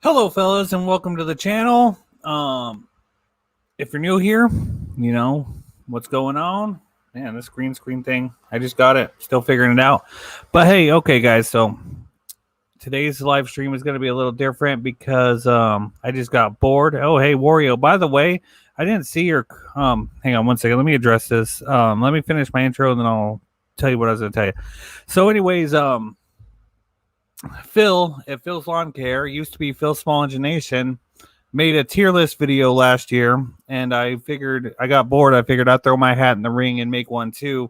Hello, fellas, and welcome to the channel. If you're new here, you know what's going on. Man, this green screen thing, I just got it. Still figuring it out. But hey, okay, guys, so today's live stream is going to be a little different because I just got bored. Oh, hey, Wario, by the way, I didn't see your... hang on one second. Let me address this. Let me finish my intro, and then I'll tell you what I was going to tell you. So anyways, Phil at Phil's Lawn Care, used to be Phil's Small Engine Nation, made a tier list video last year, and I got bored. I figured I'd throw my hat in the ring and make one too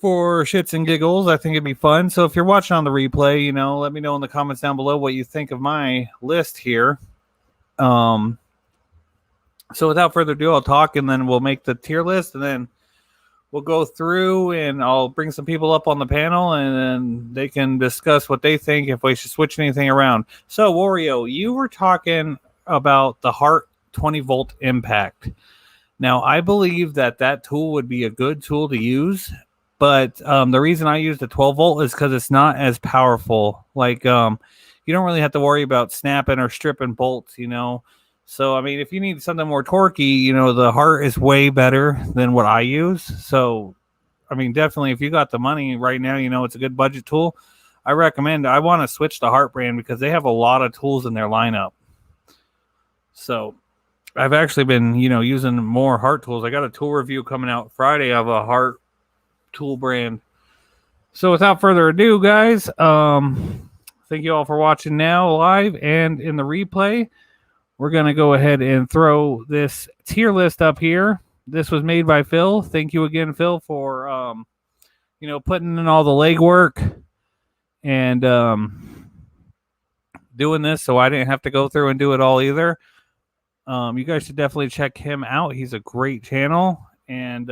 for shits and giggles. I think it'd be fun. So if you're watching on the replay, let me know in the comments down below what you think of my list here. So without further ado, I'll talk and then we'll make the tier list, and then we'll go through and I'll bring some people up on the panel and then they can discuss what they think, if we should switch anything around. So, Wario, you were talking about the Hart 20 volt impact. Now, I believe that tool would be a good tool to use, but the reason I use the 12 volt is because it's not as powerful. Like, you don't really have to worry about snapping or stripping bolts, So, I mean, if you need something more torquey, the Hart is way better than what I use. So, I mean, definitely, if you got the money right now, it's a good budget tool. I want to switch to Hart brand because they have a lot of tools in their lineup. So, I've actually been, using more Hart tools. I got a tool review coming out Friday of a Hart tool brand. So, without further ado, guys, thank you all for watching now live and in the replay. We're going to go ahead and throw this tier list up here. This was made by Phil. Thank you again, Phil, for, putting in all the legwork and doing this so I didn't have to go through and do it all either. You guys should definitely check him out. He's a great channel. And,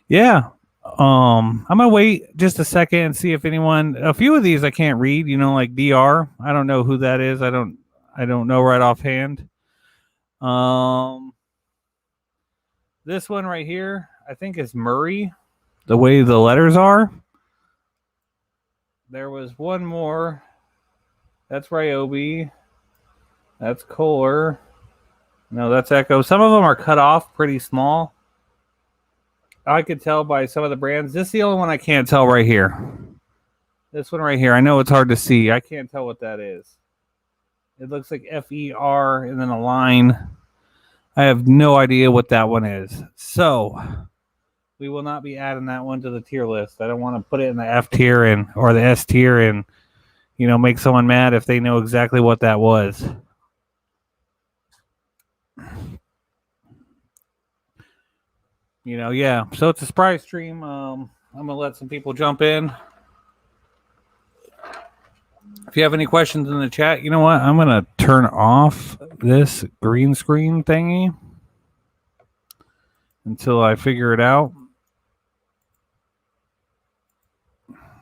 yeah. I'm going to wait just a second and see if a few of these I can't read, like DR. I don't know who that is. I don't know right offhand. This one right here, I think is Murray, the way the letters are. There was one more. That's Ryobi. That's Kohler. No, that's Echo. Some of them are cut off pretty small. I could tell by some of the brands. This is the only one I can't tell right here. This one right here. I know it's hard to see. I can't tell what that is. It looks like FER and then a line. I have no idea what that one is. So we will not be adding that one to the tier list. I don't want to put it in the F tier or the S tier and, make someone mad if they know exactly what that was. Yeah. So it's a surprise stream. I'm going to let some people jump in. If you have any questions in the chat, you know what? I'm going to turn off this green screen thingy until I figure it out.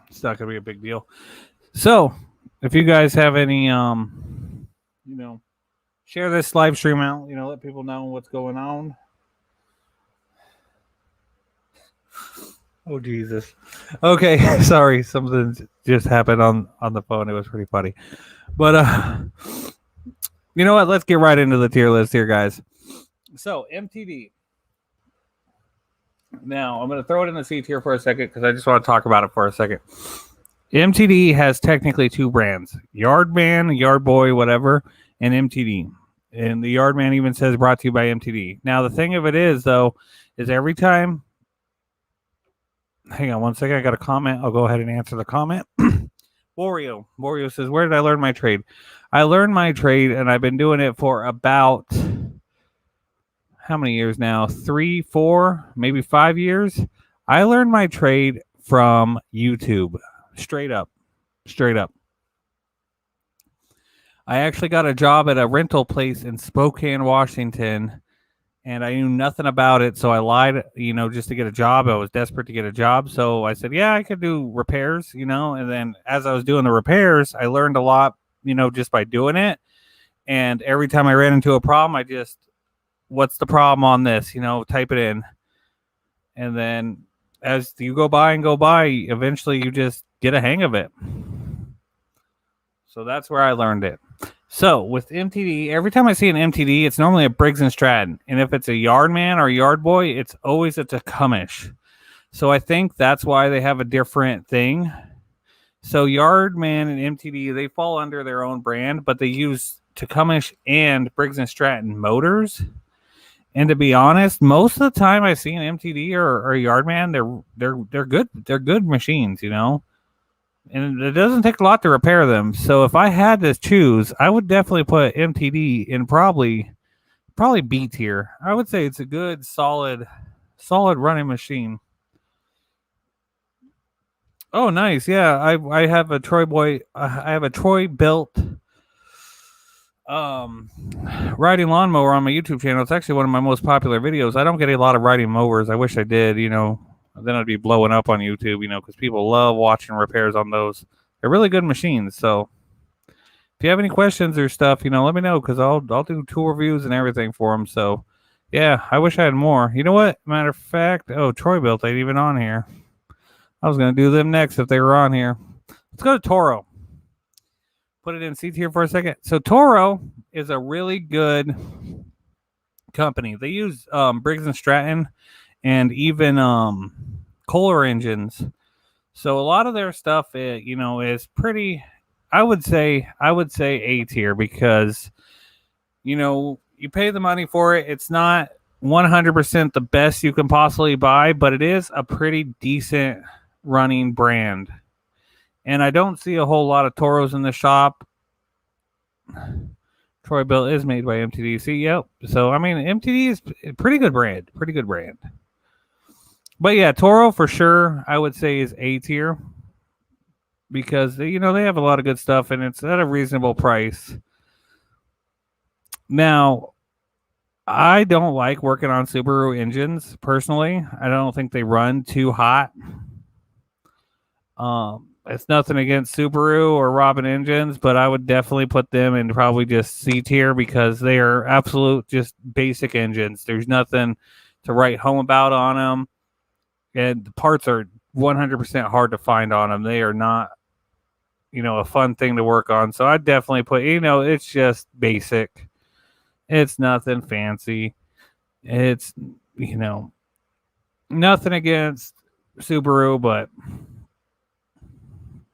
It's not going to be a big deal. So, if you guys have any, share this live stream out, let people know what's going on. Oh, Jesus. Okay, sorry. Something just happened on the phone. It was pretty funny. But, you know what? Let's get right into the tier list here, guys. So, MTD. Now, I'm going to throw it in the C tier for a second because I just want to talk about it for a second. MTD has technically two brands. Yardman, Yardboy, whatever, and MTD. And the Yardman even says brought to you by MTD. Now, the thing of it is, though, is every time... Hang on one second. I got a comment. I'll go ahead and answer the comment. Wario says, where did I learn my trade? I learned my trade, and I've been doing it for about, how many years now? 3, 4, maybe 5 years. I learned my trade from YouTube. Straight up. I actually got a job at a rental place in Spokane, Washington, and I knew nothing about it, so I lied, just to get a job. I was desperate to get a job, so I said, yeah, I could do repairs, and then as I was doing the repairs, I learned a lot, just by doing it, and every time I ran into a problem, I just, what's the problem on this, type it in, and then as you go by, eventually you just get a hang of it. So that's where I learned it. So with MTD, every time I see an MTD, it's normally a Briggs and Stratton, and if it's a Yardman or Yard Boy, it's always a Tacumish. So I think that's why they have a different thing. So Yardman and MTD, they fall under their own brand, but they use Tacumish and Briggs and Stratton motors. And to be honest, most of the time I see an MTD or a Yardman, they're good. They're good machines, you know. And it doesn't take a lot to repair them. So if I had to choose, I would definitely put MTD in probably B tier. I would say it's a good, solid running machine. Oh, nice. Yeah, I have a Troy boy. I have a Troy built um riding lawnmower on my YouTube channel. It's actually one of my most popular videos. I don't get a lot of riding mowers. I wish I did, you know. Then I'd be blowing up on YouTube, you know, because people love watching repairs on those. They're really good machines. So if you have any questions or stuff, you know, let me know because I'll do tool reviews and everything for them. So yeah, I wish I had more. You know what? Matter of fact, oh, Troy built ain't even on here. I was gonna do them next if they were on here. Let's go to Toro. Put it in C tier for a second. So Toro is a really good company. They use Briggs and Stratton and even Kohler engines. So a lot of their stuff, you know, is pretty. I would say A tier because, you know, you pay the money for it. It's not 100% the best you can possibly buy, but it is a pretty decent running brand. And I don't see a whole lot of Toros in the shop. Troy Built is made by MTD. Yep. So I mean, MTD is a pretty good brand. But yeah, Toro for sure, I would say is A tier because you know they have a lot of good stuff and it's at a reasonable price. Now, I don't like working on Subaru engines personally. I don't think they run too hot. It's nothing against Subaru or Robin engines, but I would definitely put them in probably just C tier because they are absolute just basic engines. There's nothing to write home about on them, and the parts are 100% hard to find on them. They are not, you know, a fun thing to work on. So I'd definitely put, you know, it's just basic. It's nothing fancy. It's, you know, nothing against Subaru, but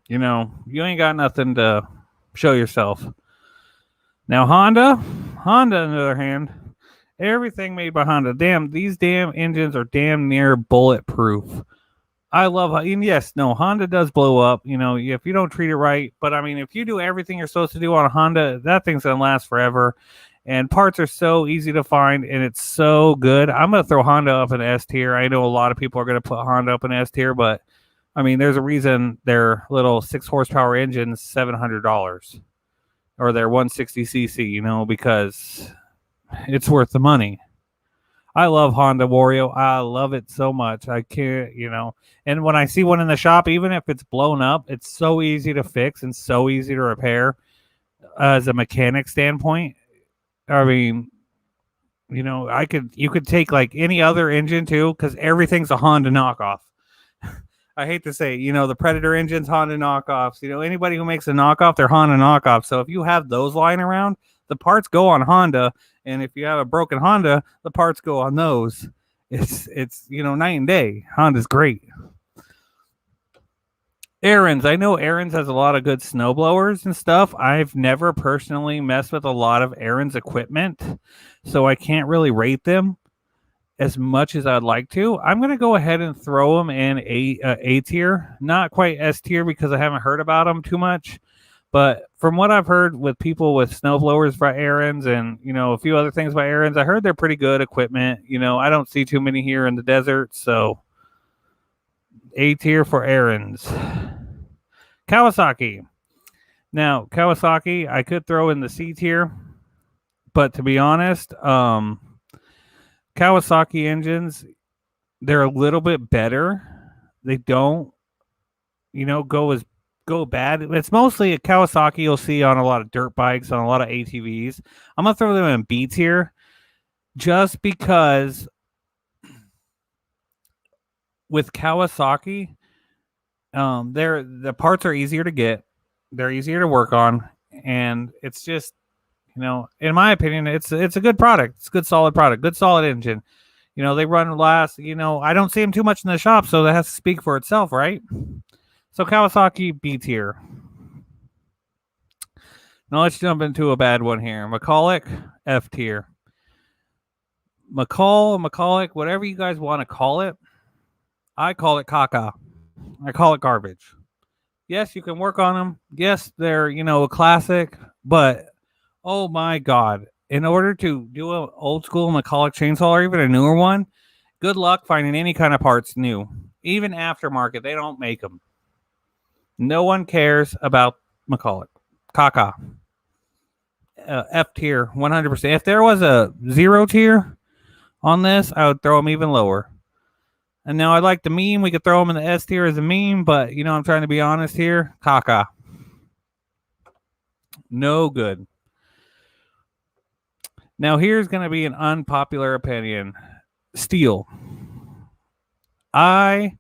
you know, you ain't got nothing to show yourself. Now, Honda, on the other hand, everything made by Honda. Damn, these damn engines are damn near bulletproof. I love, and yes, no, Honda does blow up, you know, if you don't treat it right. But I mean, if you do everything you're supposed to do on a Honda, that thing's going to last forever. And parts are so easy to find, and it's so good. I'm going to throw Honda up in S tier. I know a lot of people are going to put Honda up in S tier, but I mean, there's a reason their little 6 horsepower engine's $700 or their 160cc, you know, because it's worth the money. I love Honda Wario. I love it so much. I can't, you know, and when I see one in the shop, even if it's blown up, it's so easy to fix and so easy to repair as a mechanic standpoint. I mean, you know, you could take like any other engine too, because everything's a Honda knockoff. I hate to say, you know, the Predator engines, Honda knockoffs. You know, anybody who makes a knockoff, they're Honda knockoffs. So if you have those lying around, the parts go on Honda, and if you have a broken Honda, the parts go on those. It's you know, night and day. Honda's great. Aaron's. I know Aaron's has a lot of good snow blowers and stuff. I've never personally messed with a lot of Aaron's equipment, so I can't really rate them as much as I'd like to. I'm going to go ahead and throw them in A tier, not quite S tier because I haven't heard about them too much. But from what I've heard with people with snowblowers by Aaron's and, you know, a few other things by Aaron's, I heard they're pretty good equipment. You know, I don't see too many here in the desert, so A tier for Aaron's. Kawasaki. Now, Kawasaki, I could throw in the C tier, but to be honest, Kawasaki engines, they're a little bit better. They don't, you know, go bad. It's mostly a Kawasaki you'll see on a lot of dirt bikes, on a lot of ATVs. I'm gonna throw them in B tier just because with Kawasaki, the parts are easier to get. They're easier to work on, and it's just, in my opinion, it's a good product. It's a good solid product, good solid engine. They run last. I don't see them too much in the shop, so that has to speak for itself, right? So Kawasaki B tier. Now let's jump into a bad one here. McCulloch F tier. McCulloch, whatever you guys want to call it. I call it caca. I call it garbage. Yes, you can work on them. Yes, they're, a classic, but oh my God. In order to do an old school McCulloch chainsaw or even a newer one, good luck finding any kind of parts new. Even aftermarket, they don't make them. No one cares about McCulloch. Caca. F tier, 100%. If there was a 0 tier on this, I would throw them even lower. And now I like the meme. We could throw them in the S tier as a meme, but I'm trying to be honest here. Caca. No good. Now here's going to be an unpopular opinion. Steel. Most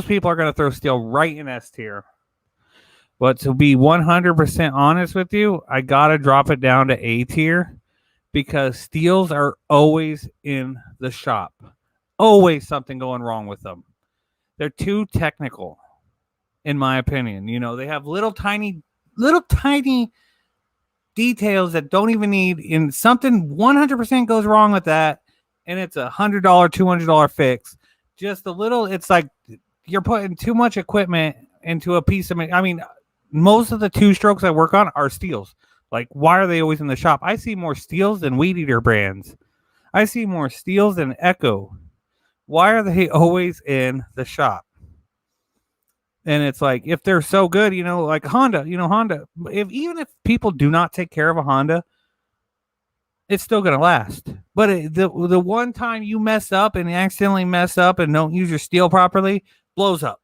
people are going to throw steel right in S tier. But to be 100% honest with you, I got to drop it down to A tier because steels are always in the shop. Always something going wrong with them. They're too technical, in my opinion. They have little tiny details that don't even need, in something 100% goes wrong with that, and it's $100, $200 fix. Just a little, it's like you're putting too much equipment into a piece of, most of the 2-strokes I work on are steels. Like, why are they always in the shop? I see more steels than Weed Eater brands. I see more steels than Echo. Why are they always in the shop? And it's like, if they're so good, like Honda, Honda, even if people do not take care of a Honda, it's still going to last. But the one time you mess up and accidentally mess up and don't use your steel properly, blows up.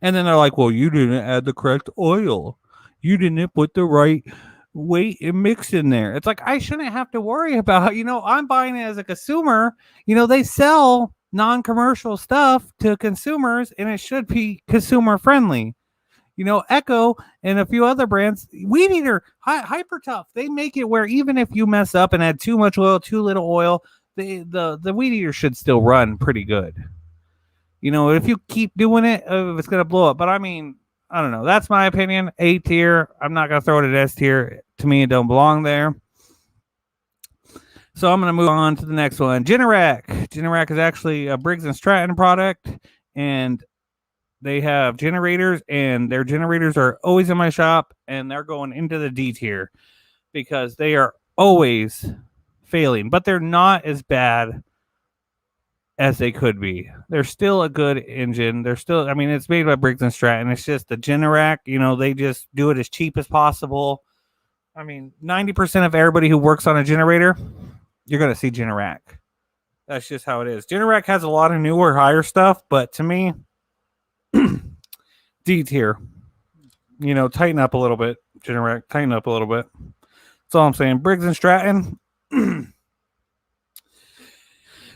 And then they're like, well, you didn't add the correct oil. You didn't put the right weight and mix in there. It's like, I shouldn't have to worry about, I'm buying it as a consumer. They sell non-commercial stuff to consumers, and it should be consumer friendly. Echo and a few other brands, Weed Eater, Hyper Tough, they make it where even if you mess up and add too much oil, too little oil, the Weed Eater should still run pretty good. If you keep doing it, it's going to blow up. But I don't know. That's my opinion. A tier. I'm not going to throw it at S tier. To me, it don't belong there. So I'm going to move on to the next one. Generac. Generac is actually a Briggs & Stratton product, and they have generators, and their generators are always in my shop, and they're going into the D tier because they are always failing, but they're not as bad as they could be. They're still a good engine. They're still, it's made by Briggs & Stratton. It's just the Generac, they just do it as cheap as possible. 90% of everybody who works on a generator, you're going to see Generac. That's just how it is. Generac has a lot of newer, higher stuff, but to me, D tier. Tighten up a little bit. Generac, tighten up a little bit. That's all I'm saying. Briggs & Stratton.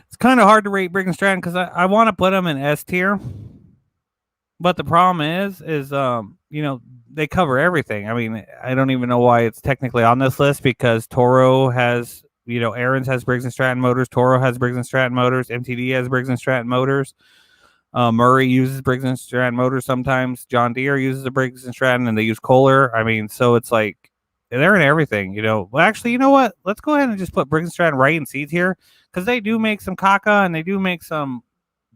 It's kind of hard to rate Briggs & Stratton because I want to put them in S tier. But the problem is they cover everything. I don't even know why it's technically on this list because Toro has, Aaron's has Briggs & Stratton motors. Toro has Briggs & Stratton motors. MTD has Briggs & Stratton motors. Murray uses Briggs & Stratton motors sometimes. John Deere uses a Briggs & Stratton, and they use Kohler. So it's like they're in everything, Well, actually, you know what? Let's go ahead and just put Briggs & Stratton right in C tier because they do make some caca and they do make some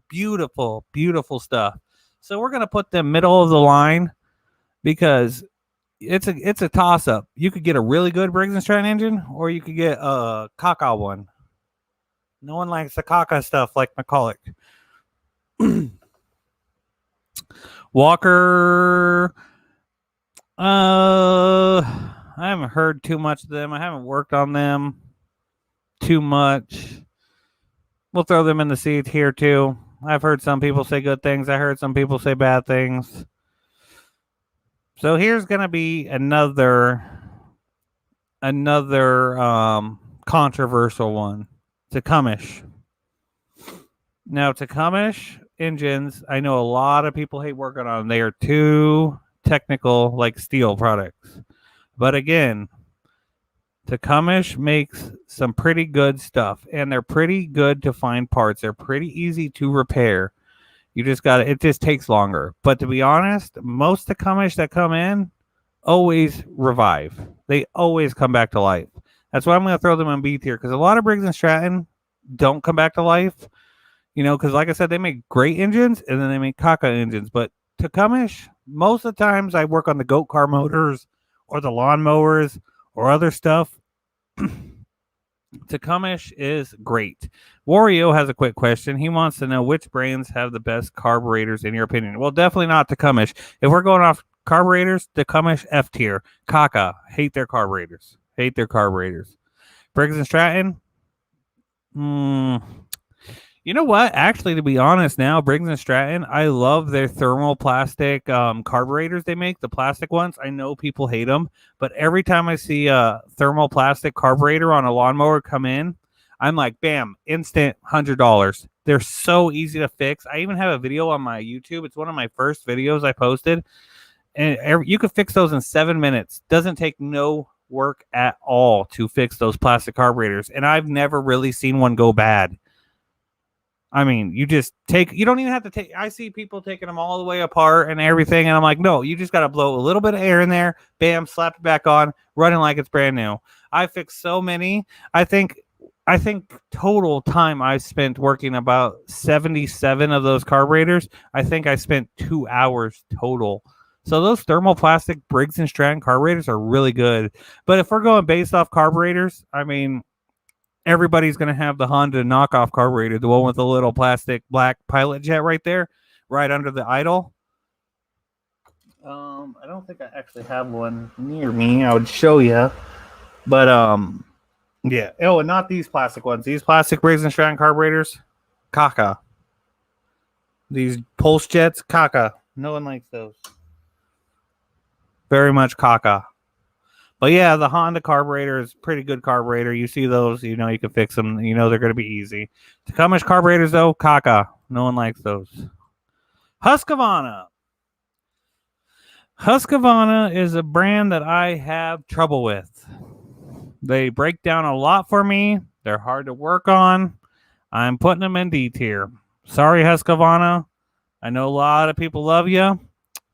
beautiful, beautiful stuff. So we're gonna put them middle of the line because it's a toss up. You could get a really good Briggs & Stratton engine, or you could get a caca one. No one likes the caca stuff like McCulloch. Walker. I haven't heard too much of them. I haven't worked on them too much. We'll throw them in the C tier too. I've heard some people say good things. I heard some people say bad things. So here's going to be another controversial one. Tecumseh. Now, Tecumseh engines, I know a lot of people hate working on them. They are too technical, like steel products. But again, Takamish makes some pretty good stuff, and they're pretty good to find parts. They're pretty easy to repair. You just got it just takes longer. But to be honest, most Takamish that come in always revive. They always come back to life. That's why I'm going to throw them in B tier, because a lot of Briggs and Stratton don't come back to life. Because like I said, they make great engines and then they make caca engines. But Takamish, most of the times I work on the goat car motors or the lawn mowers or other stuff. Takamish is great. Wario has a quick question. He wants to know which brands have the best carburetors in your opinion. Well, definitely not Takamish. If we're going off carburetors, Takamish F tier. Kaka, hate their carburetors. Hate their carburetors. Briggs and Stratton. You know what? Actually, to be honest now, Briggs and Stratton, I love their thermoplastic carburetors they make, the plastic ones. I know people hate them, but every time I see a thermoplastic carburetor on a lawnmower come in, I'm like, bam, instant $100. They're so easy to fix. I even have a video on my YouTube. It's one of my first videos I posted, and you can fix those in 7 minutes. Doesn't take no work at all to fix those plastic carburetors, and I've never really seen one go bad. I mean, you don't even have to take, I see people taking them all the way apart and everything. And I'm like, no, you just got to blow a little bit of air in there. Bam, slap it back on, running like it's brand new. I fixed so many. I think total time I've spent working about 77 of those carburetors. I think I spent 2 hours total. So those thermoplastic Briggs and Stratton carburetors are really good. But if we're going based off carburetors, I mean, everybody's going to have the Honda knockoff carburetor, the one with the little plastic black pilot jet right there, right under the idle. I don't think I actually have one near me. I would show you. But, yeah. Oh, and not these plastic ones. These plastic Briggs and Stratton carburetors, caca. These pulse jets, caca. No one likes those. Very much caca. But yeah, the Honda carburetor is pretty good carburetor. You see those, you know you can fix them. You know they're going to be easy. Takamish carburetors, though, caca. No one likes those. Husqvarna. Husqvarna is a brand that I have trouble with. They break down a lot for me. They're hard to work on. I'm putting them in D tier. Sorry, Husqvarna. I know a lot of people love you,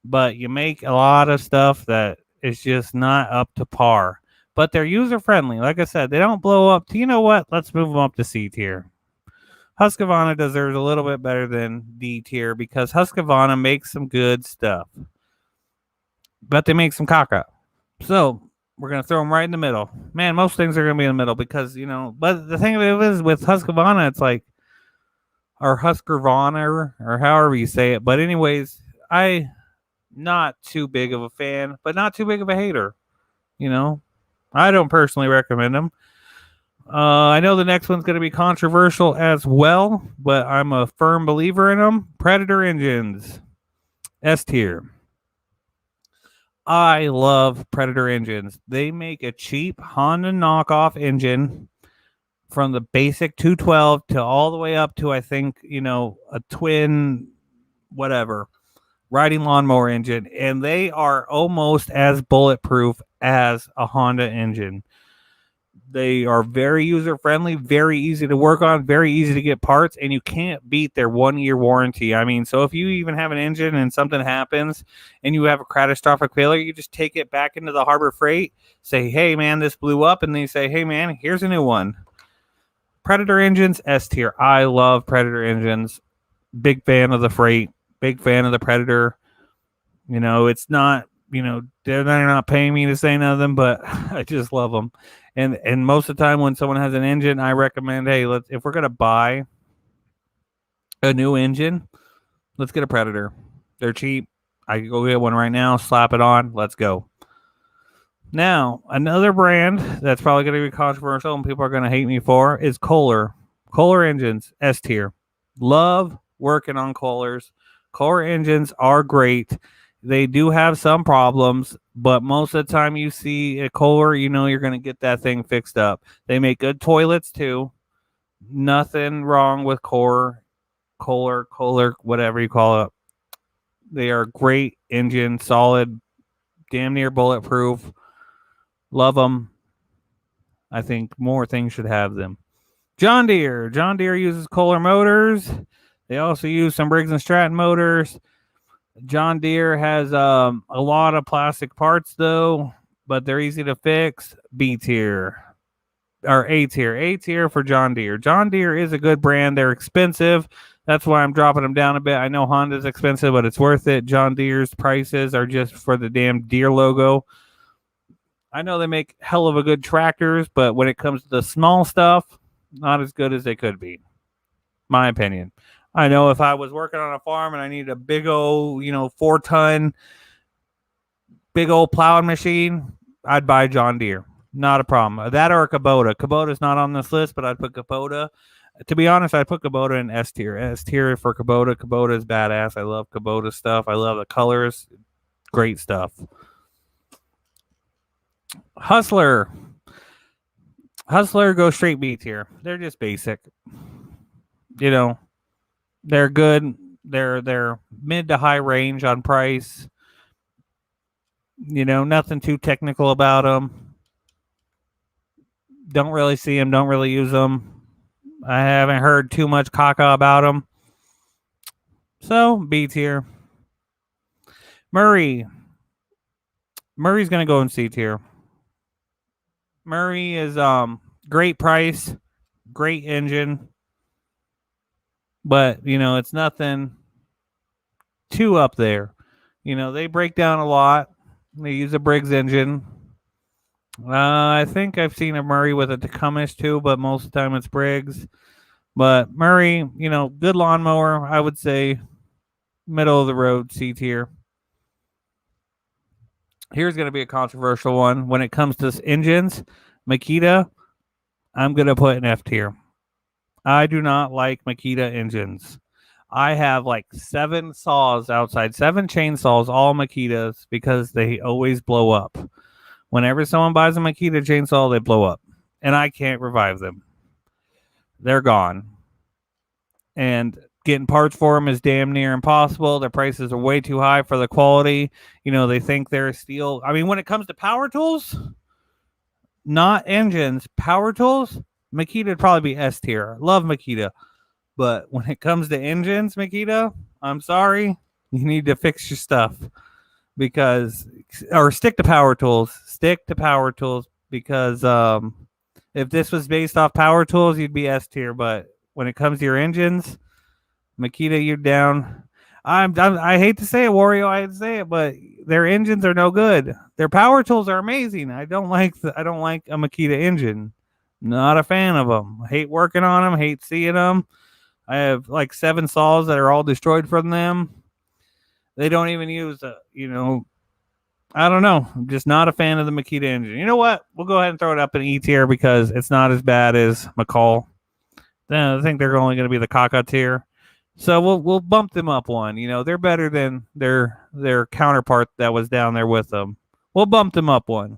but you make a lot of stuff that is just not up to par. But they're user-friendly. Like I said, they don't blow up. You know what? Let's move them up to C tier. Husqvarna deserves a little bit better than D tier because Husqvarna makes some good stuff. But they make some caca. So we're going to throw them right in the middle. Man, most things are going to be in the middle because, but the thing of it is with Husqvarna, it's like, or Husqvarna, or however you say it. But anyways, not too big of a fan, but not too big of a hater. I don't personally recommend them. I know the next one's going to be controversial as well, but I'm a firm believer in them. Predator engines, S tier. I love Predator engines. They make a cheap Honda knockoff engine from the basic 212 to all the way up to, I think, a twin, whatever, riding lawnmower engine, and they are almost as bulletproof as a Honda engine. They are very user-friendly, very easy to work on, very easy to get parts, and you can't beat their 1-year warranty. I mean, so if you even have an engine and something happens and you have a catastrophic failure, you just take it back into the Harbor Freight, say, hey, man, this blew up, and they say, hey, man, here's a new one. Predator engines, S tier. I love Predator engines. Big fan of the Freight. Big fan of the Predator. It's not, they're not paying me to say nothing, but I just love them. And most of the time when someone has an engine, I recommend, hey, if we're going to buy a new engine, let's get a Predator. They're cheap. I can go get one right now, slap it on. Let's go. Now, another brand that's probably going to be controversial and people are going to hate me for is Kohler. Kohler engines, S tier. Love working on Kohlers. Kohler engines are great. They do have some problems, but most of the time you see a Kohler, you're going to get that thing fixed up. They make good toilets too. Nothing wrong with Kohler. Kohler, whatever you call it. They are great engine, solid, damn near bulletproof. Love them. I think more things should have them. John Deere. John Deere uses Kohler motors. They also use some Briggs and Stratton motors. John Deere has a lot of plastic parts though, but they're easy to fix. B tier or A tier. A tier for John Deere. John Deere is a good brand. They're expensive. That's why I'm dropping them down a bit. I know Honda's expensive, but it's worth it. John Deere's prices are just for the damn Deere logo. I know they make hell of a good tractors, but when it comes to the small stuff, not as good as they could be. My opinion. I know if I was working on a farm and I needed a big old, 4-ton, big old plowing machine, I'd buy John Deere. Not a problem. That or a Kubota. Kubota's not on this list, but I'd put Kubota. To be honest, I'd put Kubota in S tier. S tier for Kubota. Kubota is badass. I love Kubota stuff. I love the colors. Great stuff. Hustler. Hustler goes straight B tier. They're just basic. They're good. They're mid to high range on price. Nothing too technical about them. Don't really see them. Don't really use them. I haven't heard too much caca about them. So, B tier. Murray. Murray's going to go in C tier. Murray is great price, great engine, but it's nothing too up there. They break down a lot. They use a Briggs engine. I think I've seen a Murray with a Tacumis too, but most of the time it's Briggs. But Murray, good lawnmower. I would say middle of the road, C tier. Here's going to be a controversial one. When it comes to engines, Makita, I'm going to put in F tier. I do not like Makita engines. I have like 7 saws outside, 7 chainsaws, all Makitas, because they always blow up. Whenever someone buys a Makita chainsaw, they blow up. And I can't revive them. They're gone. And getting parts for them is damn near impossible. Their prices are way too high for the quality. They think they're steel. I mean, when it comes to power tools, not engines, power tools, Makita would probably be S tier. Love Makita. But when it comes to engines, Makita, I'm sorry. You need to fix your stuff. Or stick to power tools. Stick to power tools because if this was based off power tools, you'd be S tier. But when it comes to your engines, Makita, you're down. I hate to say it, Wario. I hate to say it, but their engines are no good. Their power tools are amazing. I don't like a Makita engine. Not a fan of them. I hate working on them. Hate seeing them. I have like 7 saws that are all destroyed from them. They don't even use I don't know. I'm just not a fan of the Makita engine. You know what? We'll go ahead and throw it up in E tier because it's not as bad as McCall. Then I think they're only going to be the Caca tier. So we'll bump them up one. They're better than their counterpart that was down there with them. We'll bump them up one.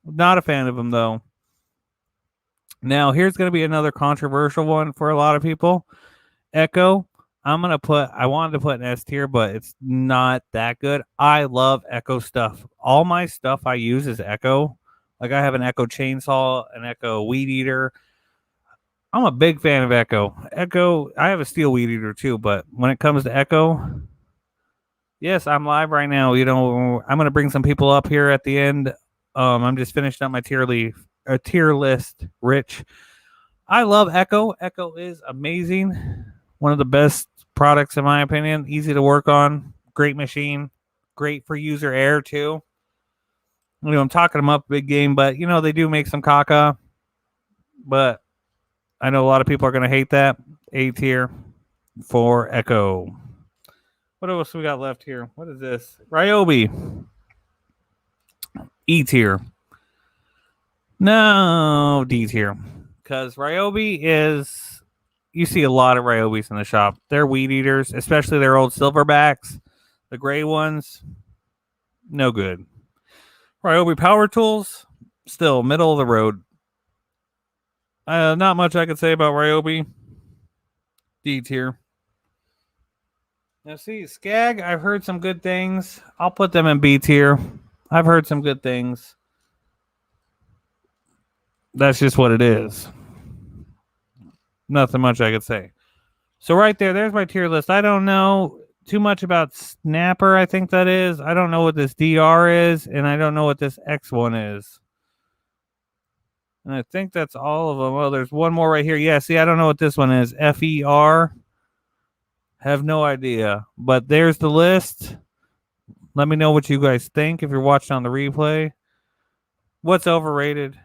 Not a fan of them though. Now here's going to be another controversial one for a lot of people. Echo. I wanted to put an S tier, but it's not that good. I love Echo stuff. All my stuff I use is Echo. Like I have an Echo chainsaw, an Echo weed eater. I'm a big fan of Echo. I have a steel weed eater too, but when it comes to Echo, yes, I'm live right now. I'm going to bring some people up here at the end. I'm just finishing up my tier list, Rich. I love Echo. Echo is amazing. One of the best products in my opinion. Easy to work on. Great machine. Great for user error too. I'm talking them up big game, but they do make some caca. But I know a lot of people are going to hate that. A tier for Echo. What else we got left here? What is this? Ryobi. E tier. No, D tier. Because Ryobi is... You see a lot of Ryobis in the shop. They're weed eaters, especially their old silverbacks. The gray ones, no good. Ryobi power tools, still middle of the road. Not much I could say about Ryobi. D tier. Now, see, Skag, I've heard some good things. I'll put them in B tier. I've heard some good things. That's just what it is. Nothing much I could say. So right there's my tier list. I don't know too much about Snapper, I think that is. I don't know what this DR is, and I don't know what this X1 is. And I think that's all of them. Oh, there's one more right here. Yeah, see, I don't know what this one is. FER. Have no idea. But there's the list. Let me know what you guys think if you're watching on the replay. What's overrated?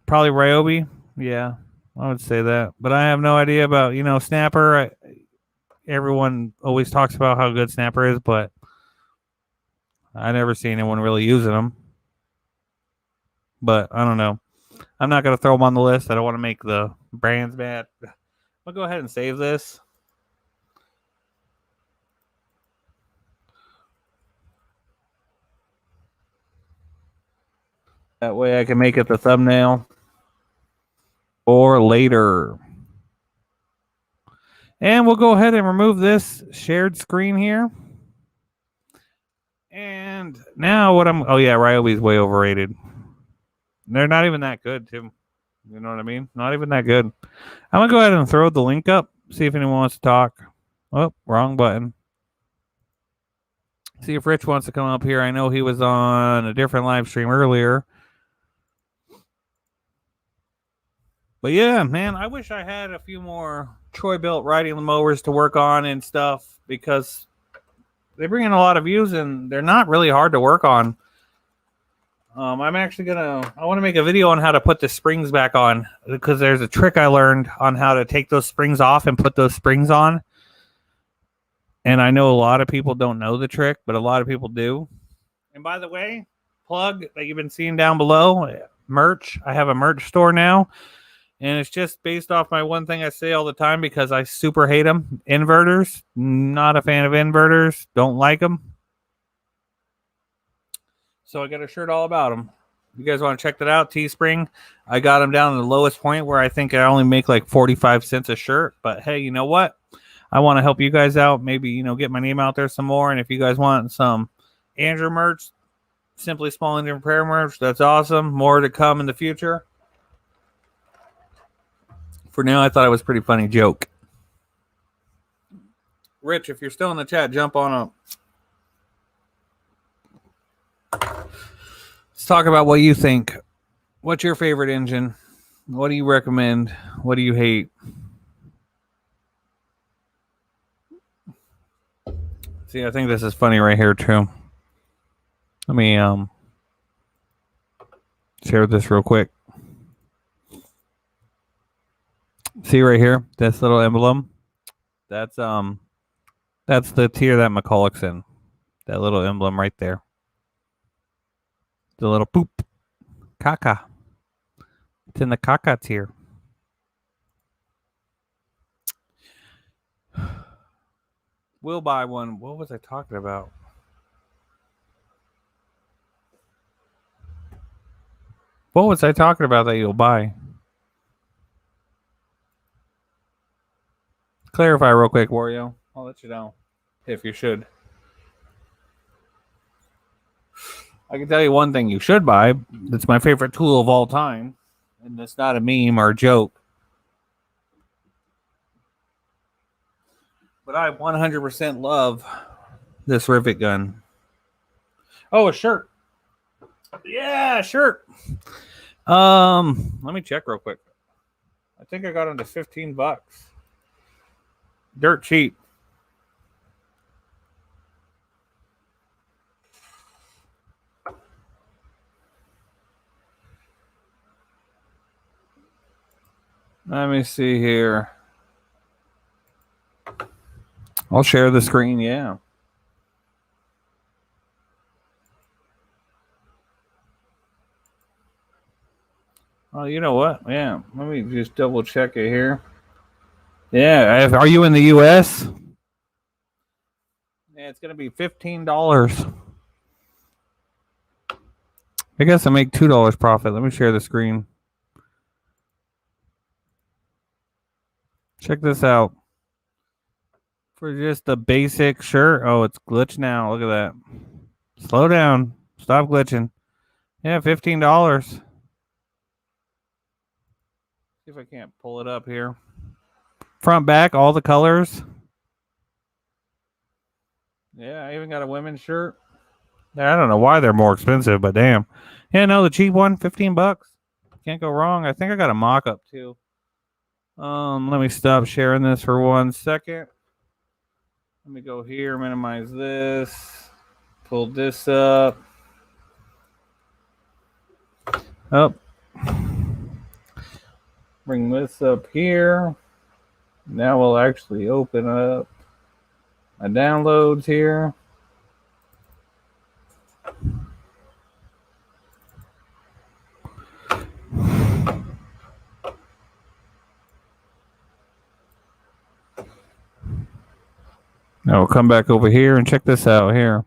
Probably Ryobi. Yeah, I would say that. But I have no idea about, Snapper. Everyone always talks about how good Snapper is, but I never see anyone really using them. But I don't know. I'm not going to throw them on the list. I don't want to make the brands mad. I'll go ahead and save this. That way I can make it the thumbnail for later. And we'll go ahead and remove this shared screen here. And now Ryobi's way overrated. They're not even that good, too. You know what I mean? Not even that good. I'm going to go ahead and throw the link up, see if anyone wants to talk. Oh, wrong button. See if Rich wants to come up here. I know he was on a different live stream earlier. But yeah, man, I wish I had a few more Troy-built riding mowers to work on and stuff because they bring in a lot of views and they're not really hard to work on. I'm actually I want to make a video on how to put the springs back on because there's a trick I learned on how to take those springs off and put those springs on. And I know a lot of people don't know the trick, but a lot of people do. And by the way, plug that you've been seeing down below, merch. I have a merch store now. And it's just based off my one thing I say all the time because I super hate them. Inverters. Not a fan of inverters. Don't like them. So I got a shirt all about them. You guys want to check that out? Teespring. I got them down to the lowest point where I think I only make like 45 cents a shirt. But hey, you know what? I want to help you guys out. Maybe, get my name out there some more. And if you guys want some Andrew merch, Simply Small Indian Prayer merch, that's awesome. More to come in the future. For now, I thought it was a pretty funny joke. Rich, if you're still in the chat, jump on up. Let's talk about what you think. What's your favorite engine? What do you recommend? What do you hate? See, I think this is funny right here, too. Let me share this real quick. See right here, this little emblem. That's the tier that McCulloch's in. That little emblem right there. The little poop. Caca. It's in the caca tier. We'll buy one. What was I talking about? What was I talking about that you'll buy? Clarify real quick, Wario. I'll let you know if you should. I can tell you one thing you should buy. It's my favorite tool of all time. And it's not a meme or a joke. But I 100% love this rivet gun. Oh, a shirt. Yeah, shirt. Let me check real quick. I think I got them to $15. Dirt cheap. Let me see here. I'll share the screen, yeah. Oh, you know what? Yeah, let me just double check it here. Yeah, are you in the U.S.? Yeah, it's going to be $15. I guess I make $2 profit. Let me share the screen. Check this out. For just a basic shirt. Oh, it's glitched now. Look at that. Slow down. Stop glitching. Yeah, $15. See if I can't pull it up here. Front, back, all the colors. Yeah, I even got a women's shirt. I don't know why they're more expensive, but damn. Yeah, no, the cheap one, $15. Can't go wrong. I think I got a mock-up too. Let me stop sharing this for 1 second. Let me go here, minimize this, pull this up. Up. Bring this up here. Now we'll actually open up my downloads here. Now we'll come back over here and check this out here.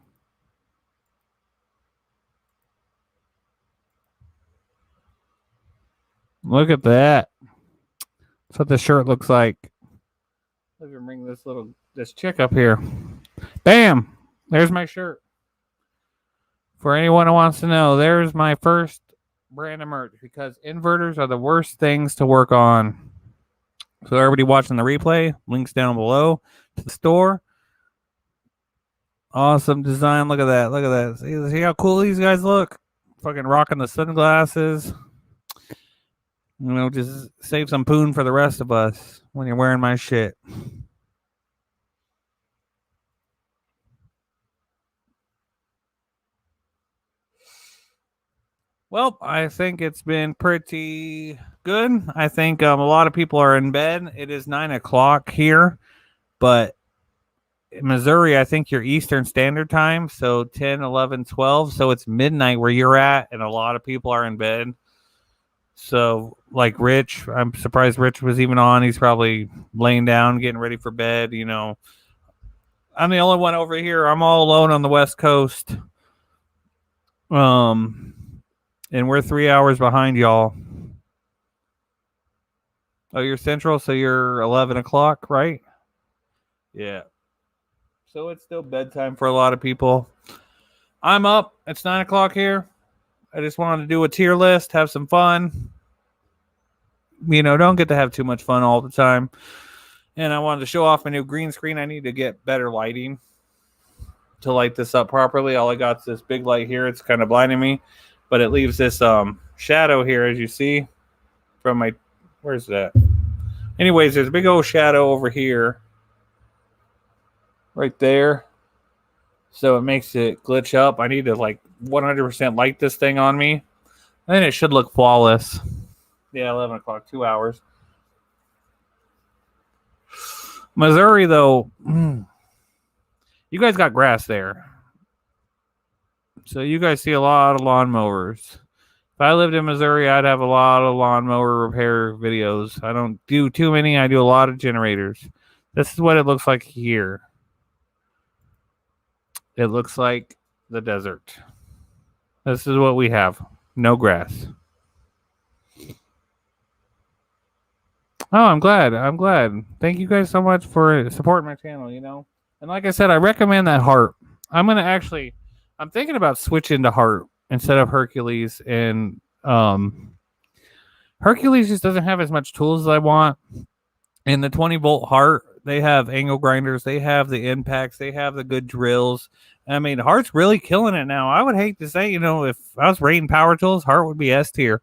Look at that. That's what the shirt looks like. Let me bring this chick up here. Bam! There's my shirt. For anyone who wants to know, there's my first brand of merch, because inverters are the worst things to work on. So everybody watching the replay, links down below to the store. Awesome design. Look at that. Look at that. See how cool these guys look? Fucking rocking the sunglasses. You know, just save some poon for the rest of us when you're wearing my shit. Well, I think it's been pretty good. I think a lot of people are in bed. It is 9 o'clock here, but in Missouri, I think you're Eastern Standard Time, so 10, 11, 12. So it's midnight where you're at, and a lot of people are in bed. So, like Rich, I'm surprised Rich was even on. He's probably laying down, getting ready for bed. You know, I'm the only one over here. I'm all alone on the West Coast. And we're 3 hours behind y'all. Oh, you're Central, so you're 11 o'clock, right? Yeah. So it's still bedtime for a lot of people. I'm up. It's 9 o'clock here. I just wanted to do a tier list, have some fun. You know, don't get to have too much fun all the time. And I wanted to show off my new green screen. I need to get better lighting to light this up properly. All I got is this big light here. It's kind of blinding me. But it leaves this shadow here, as you see, from my... Where's that? Anyways, there's a big old shadow over here. Right there. So it makes it glitch up. I need to, 100% light this thing on me. And then it should look flawless. Yeah, 11 o'clock, 2 hours. Missouri, though, you guys got grass there. So you guys see a lot of lawnmowers. If I lived in Missouri, I'd have a lot of lawnmower repair videos. I don't do too many. I do a lot of generators. This is what it looks like here. It looks like the desert. This is what we have. No grass. Oh, I'm glad. Thank you guys so much for supporting my channel, you know. And like I said, I recommend that Heart. I'm thinking about switching to Heart instead of Hercules. And Hercules just doesn't have as much tools as I want. In the 20-volt Heart, they have angle grinders. They have the impacts. They have the good drills. I mean, Heart's really killing it now. I would hate to say, you know, if I was rating power tools, Heart would be S tier.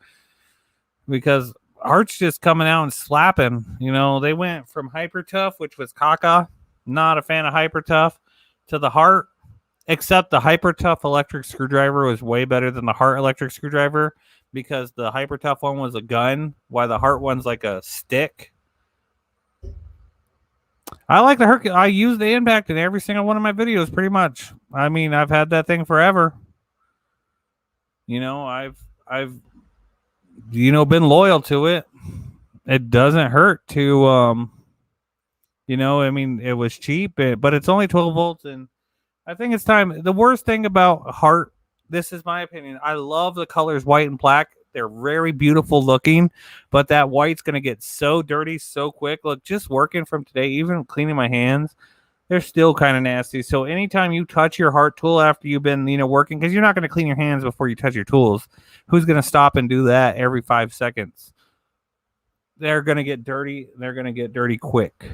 Because Heart's just coming out and slapping. You know, they went from Hyper Tough, which was caca. Not a fan of Hyper Tough, to the Heart. Except the Hyper Tough electric screwdriver was way better than the Heart electric screwdriver, because the Hyper Tough one was a gun, while the Heart one's like a stick. I like the Hercules. I use the impact in every single one of my videos, pretty much. I mean, I've had that thing forever. You know, I've been loyal to it. It doesn't hurt to you know, I mean, it was cheap, but it's only 12 volts, and I think it's time. The worst thing about Heart, this is my opinion, I love the colors white and black. They're very beautiful looking, but that white's going to get so dirty so quick. Look, just working from today, even cleaning my hands, they're still kind of nasty. So anytime you touch your heart tool after you've been, working, because you're not going to clean your hands before you touch your tools. Who's going to stop and do that every 5 seconds? They're going to get dirty. They're going to get dirty quick.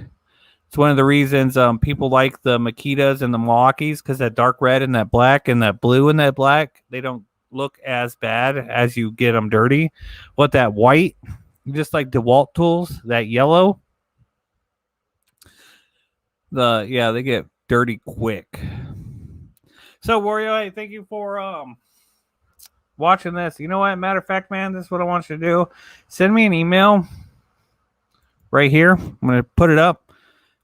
It's one of the reasons people like the Makitas and the Milwaukees, because that dark red and that black and that blue and that black, they don't look as bad as you get them dirty. What that white, just like DeWalt tools, that yellow, they get dirty quick. So Wario, hey, thank you for watching this. You know what? Matter of fact, man, this is what I want you to do. Send me an email right here. I'm going to put it up.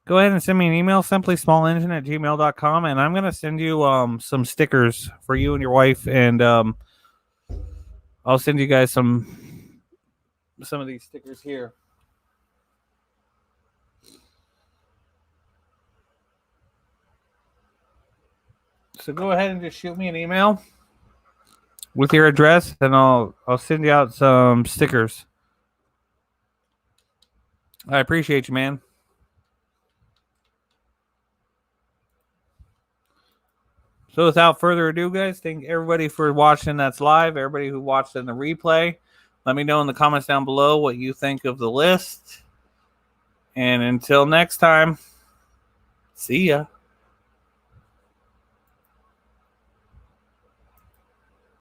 Go ahead and send me an email, simplysmallengine@gmail.com, and I'm going to send you some stickers for you and your wife, and I'll send you guys some of these stickers here. So go ahead and just shoot me an email with your address, and I'll send you out some stickers. I appreciate you, man. So without further ado, guys, thank everybody for watching that's live, everybody who watched in the replay. Let me know in the comments down below what you think of the list. And until next time, see ya.